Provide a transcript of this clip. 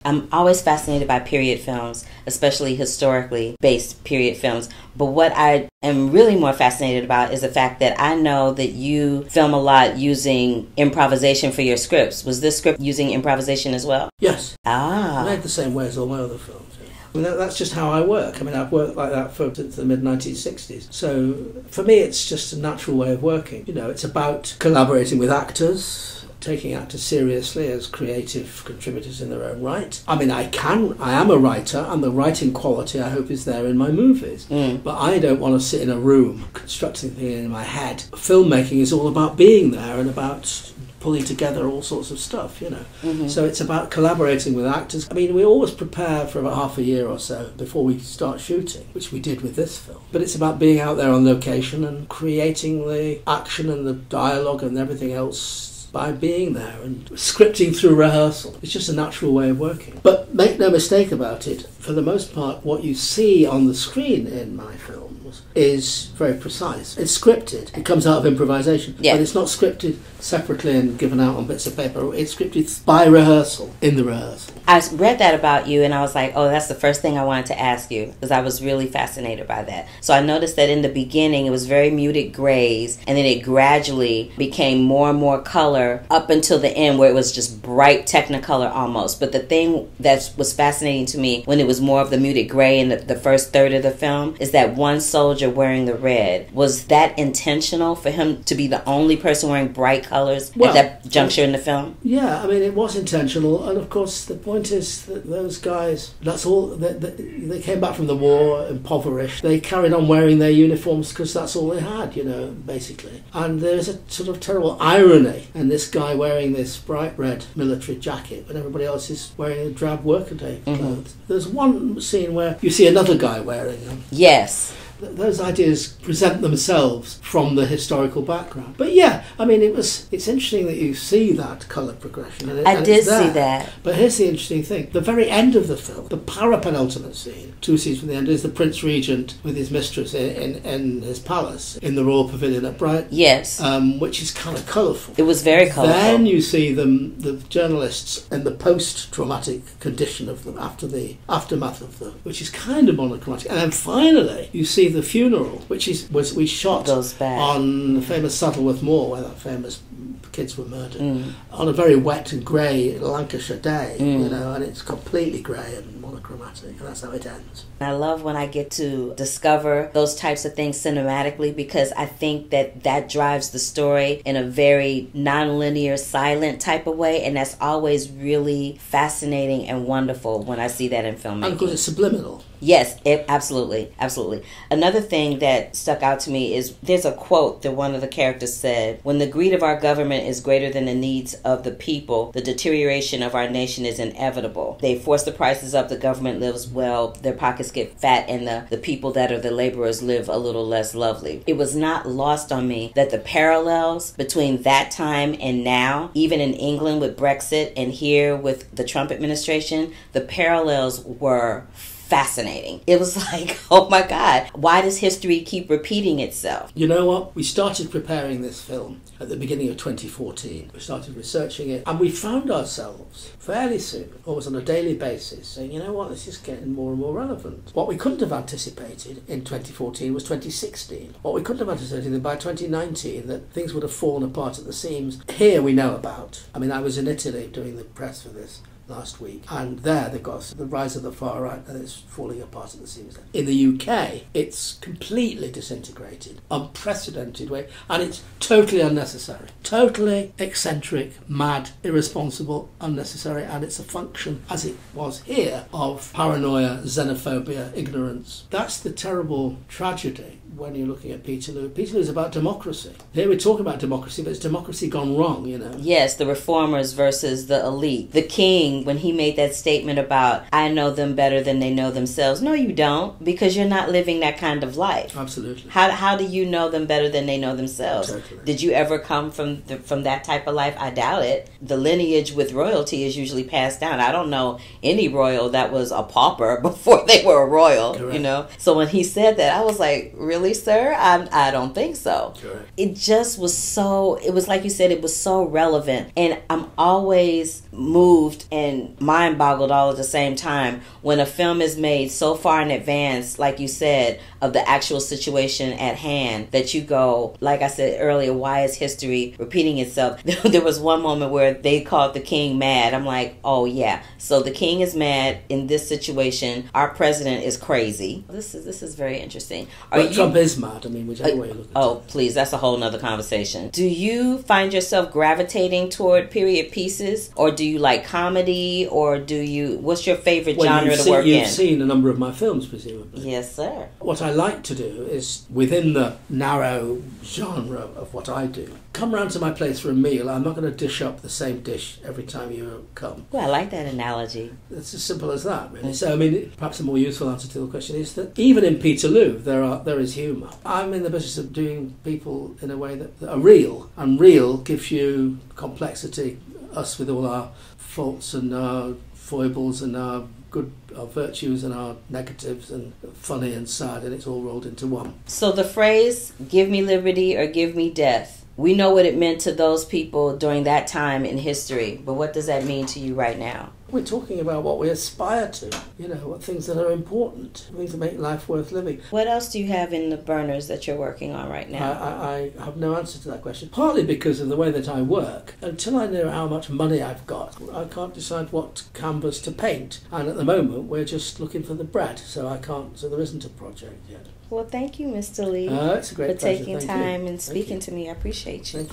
I'm always fascinated by period films, especially historically based period films. But what I am really more fascinated about is the fact that I know that you film a lot using improvisation for your scripts. Was this script using improvisation as well? Yes. Ah. Made the same way as all my other films. I mean, that's just how I work. I mean, I've worked like that since the mid-1960s. So for me, it's just a natural way of working. You know, it's about collaborating with actors, taking actors seriously as creative contributors in their own right. I mean, I am a writer, and the writing quality I hope is there in my movies. But I don't want to sit in a room constructing things in my head. Filmmaking is all about being there and about pulling together all sorts of stuff, you know. So it's about collaborating with actors. I mean, we always prepare for about half a year or so before we start shooting, which we did with this film. But it's about being out there on location and creating the action and the dialogue and everything else by being there and scripting through rehearsal. It's just a natural way of working. But make no mistake about it, for the most part, what you see on the screen in my films is very precise. It's scripted. It comes out of improvisation. But it's not scripted separately and given out on bits of paper. It's scripted by rehearsal, in the rehearsal. I read that about you and I was like, oh, that's the first thing I wanted to ask you, because I was really fascinated by that. So I noticed that in the beginning it was very muted grays, and then it gradually became more and more color up until the end where it was just bright Technicolor almost. But the thing that was fascinating to me when it was more of the muted gray in the first third of the film is that one soldier wearing the red. Was that intentional for him to be the only person wearing bright colors at that juncture in the film? Yeah, I mean, it was intentional, and of course the point is that those guys, that's all, they came back from the war impoverished. They carried on wearing their uniforms because that's all they had, you know, basically. And there's a sort of terrible irony in this guy wearing this bright red military jacket when everybody else is wearing a drab workaday clothes. There's one scene where you see another guy wearing them. Yes. Those ideas present themselves from the historical background. But yeah, I mean, it's interesting that you see that colour progression. I did see that. But here's the interesting thing. The very end of the film, the parapenultimate scene, 2 scenes from the end, is the Prince Regent with his mistress in his palace, in the Royal Pavilion at Brighton. Yes. Which is kind of colourful. It was very colourful. Then you see the journalists in the post-traumatic condition of them, after the aftermath of them, which is kind of monochromatic. And then finally, you see the funeral, which we shot on the famous Saddleworth Moor, where that famous kids were murdered, on a very wet and grey Lancashire day, you know, and it's completely grey and monochromatic, and that's how it ends. I love when I get to discover those types of things cinematically, because I think that drives the story in a very non-linear, silent type of way, and that's always really fascinating and wonderful when I see that in filmmaking. And of course it's subliminal. Yes, absolutely. Another thing that stuck out to me is there's a quote that one of the characters said: when the greed of our government is greater than the needs of the people, the deterioration of our nation is inevitable. They force the prices up, the government lives well, their pockets get fat, and the people that are the laborers live a little less lovely. It was not lost on me that the parallels between that time and now, even in England with Brexit and here with the Trump administration, the parallels were fascinating. It was like, oh my God, why does history keep repeating itself? You know what? We started preparing this film at the beginning of 2014. We started researching it, and we found ourselves fairly soon, almost on a daily basis, saying, you know what, this is getting more and more relevant. What we couldn't have anticipated in 2014 was 2016. What we couldn't have anticipated by 2019, that things would have fallen apart at the seams. Here we know about. I mean, I was in Italy doing the press for this last week, and there they've got the rise of the far right, and it's falling apart at the seams. In the UK, it's completely disintegrated, unprecedented way, and it's totally unnecessary, totally eccentric, mad, irresponsible, unnecessary, and it's a function, as it was here, of paranoia, xenophobia, ignorance. That's the terrible tragedy when you're looking at Peterloo. Peterloo is about democracy. Here we talk about democracy, but it's democracy gone wrong, you know. Yes, the reformers versus the elite. The king, when he made that statement about, I know them better than they know themselves. No, you don't, because you're not living that kind of life. Absolutely. How do you know them better than they know themselves? Totally. Did you ever come from that type of life? I doubt it. The lineage with royalty is usually passed down. I don't know any royal that was a pauper before they were a royal. Correct. You know. So when he said that, I was like, really, sir? I don't think so. Correct. It just was so, it was like you said, it was so relevant. And I'm always moved and and mind boggled all at the same time. When a film is made so far in advance, like you said, of the actual situation at hand, that you go, like I said earlier, why is history repeating itself? There was one moment where they called the king mad. I'm like, oh yeah, so the king is mad in this situation. Our president is crazy. This is very interesting. Trump is mad. I mean, whichever way you look at it. Oh, please, that's a whole nother conversation. Do you find yourself gravitating toward period pieces, or do you like comedy, or what's your favorite genre to work in? You've seen a number of my films, presumably. Yes, sir. What I like to do is, within the narrow genre of what I do, come round to my place for a meal. I'm not going to dish up the same dish every time you come. Well, I like that analogy. It's as simple as that, really. So, I mean, perhaps a more useful answer to the question is that even in Peterloo, there is humour. I'm in the business of doing people in a way that are real, and real gives you complexity, us with all our faults and our foibles and our virtues and our negatives and funny and sad, and it's all rolled into one. So the phrase, give me liberty or give me death, we know what it meant to those people during that time in history, but what does that mean to you right now? We're talking about what we aspire to, what things that are important, things that make life worth living. What else do you have in the burners that you're working on right now? I have no answer to that question, partly because of the way that I work. Until I know how much money I've got, I can't decide what canvas to paint. And at the moment, we're just looking for the bread, so there isn't a project yet. Well, thank you, Mr. Leigh, It's a great for pleasure. taking time and speaking to me. I appreciate you. Thank you.